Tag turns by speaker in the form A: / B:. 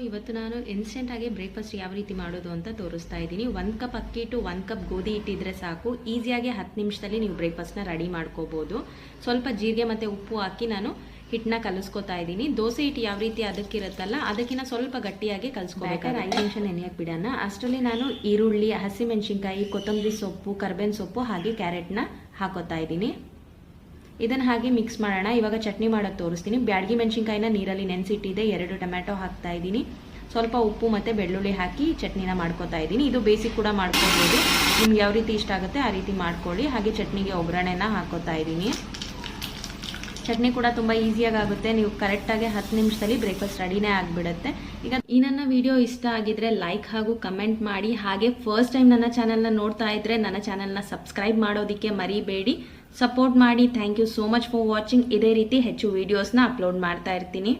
A: ಇವತ್ತು ನಾನು ಇನ್ಸ್ಟೆಂಟಾಗಿ ಬ್ರೇಕ್ಫಾಸ್ಟ್ ಯಾವ ರೀತಿ ಮಾಡೋದು ಅಂತ ತೋರಿಸ್ತಾ ಇದ್ದೀನಿ. 1 ಕಪ್ ಅಕ್ಕಿ ಟು 1 ಕಪ್ ಗೋಧಿ ಇಟ್ಟಿದ್ರೆ ಸಾಕು, ಈಸಿಯಾಗಿ 10 ನಿಮಿಷದಲ್ಲಿ ನೀವು ಬ್ರೇಕ್ಫಾಸ್ಟ್ನ ರೆಡಿ ಮಾಡ್ಕೋಬೋದು. ಸ್ವಲ್ಪ ಜೀರಿಗೆ ಮತ್ತು ಉಪ್ಪು ಹಾಕಿ ನಾನು ಹಿಟ್ಟನ್ನ ಕಲಿಸ್ಕೊತಾ ಇದ್ದೀನಿ. ದೋಸೆ ಹಿಟ್ಟು ಯಾವ ರೀತಿ ಅದಕ್ಕಿರುತ್ತಲ್ಲ ಅದಕ್ಕಿಂತ ಸ್ವಲ್ಪ ಗಟ್ಟಿಯಾಗಿ ಕಲಿಸ್ಕೋಬೇಕಾದ್ರೆ 5 ನಿಮಿಷ ನೆನೆಯಕ್ಕೆ ಬಿಡೋಣ. ಅಷ್ಟರಲ್ಲಿ ನಾನು ಈರುಳ್ಳಿ, ಹಸಿಮೆಣಸಿನ್ಕಾಯಿ, ಕೊತ್ತಂಬರಿ ಸೊಪ್ಪು, ಕರ್ಬೇವಿನ ಸೊಪ್ಪು ಹಾಗೆ ಕ್ಯಾರೆಟ್ನ ಹಾಕೋತಾ ಇದ್ದೀನಿ. ಇದನ್ನು ಹಾಗೆ ಮಿಕ್ಸ್ ಮಾಡೋಣ. ಇವಾಗ ಚಟ್ನಿ ಮಾಡೋದು ತೋರಿಸ್ತೀನಿ. ಬ್ಯಾಡಗಿ ಮೆಣಸಿನ್ಕಾಯಿನ ನೀರಲ್ಲಿ ನೆನೆಸಿಟ್ಟಿದ್ದೆ, 2 ಟೊಮ್ಯಾಟೊ ಹಾಕ್ತಾ ಇದ್ದೀನಿ. ಸ್ವಲ್ಪ ಉಪ್ಪು ಮತ್ತು ಬೆಳ್ಳುಳ್ಳಿ ಹಾಕಿ ಚಟ್ನಿನ ಮಾಡ್ಕೋತಾ ಇದ್ದೀನಿ. ಇದು ಬೇಸಿಕ್ ಕೂಡ ಮಾಡ್ಕೊಬೋದು, ನಿಮ್ಗೆ ಯಾವ ರೀತಿ ಇಷ್ಟ ಆಗುತ್ತೆ ಆ ರೀತಿ ಮಾಡ್ಕೊಳ್ಳಿ. ಹಾಗೆ ಚಟ್ನಿಗೆ ಒಗ್ಗರಣೆನ ಹಾಕೋತಾ ಇದ್ದೀನಿ. ಚಟ್ನಿ ಕೂಡ ತುಂಬ ಈಸಿಯಾಗಿ ಆಗುತ್ತೆ. ನೀವು ಕರೆಕ್ಟಾಗಿ 10 ನಿಮಿಷದಲ್ಲಿ ಬ್ರೇಕ್ಫಾಸ್ಟ್ ರೆಡಿನೇ ಆಗಿಬಿಡುತ್ತೆ. ಈಗ ಈ ನನ್ನ ವಿಡಿಯೋ ಇಷ್ಟ ಆಗಿದ್ರೆ ಲೈಕ್ ಹಾಗೂ ಕಮೆಂಟ್ ಮಾಡಿ. ಹಾಗೆ ಫಸ್ಟ್ ಟೈಮ್ ನನ್ನ ಚಾನಲ್ನ ನೋಡ್ತಾ ಇದ್ರೆ ನನ್ನ ಚಾನಲ್ನ ಸಬ್ಸ್ಕ್ರೈಬ್ ಮಾಡೋದಕ್ಕೆ ಮರಿಬೇಡಿ. ಸಪೋರ್ಟ್ ಮಾಡಿ. Thank you so much for watching. ಇದೇ ರೀತಿ ಹೆಚ್ಚು ವೀಡಿಯೋಸ್ನ ಅಪ್ಲೋಡ್ ಮಾಡ್ತಾ ಇರ್ತೀನಿ.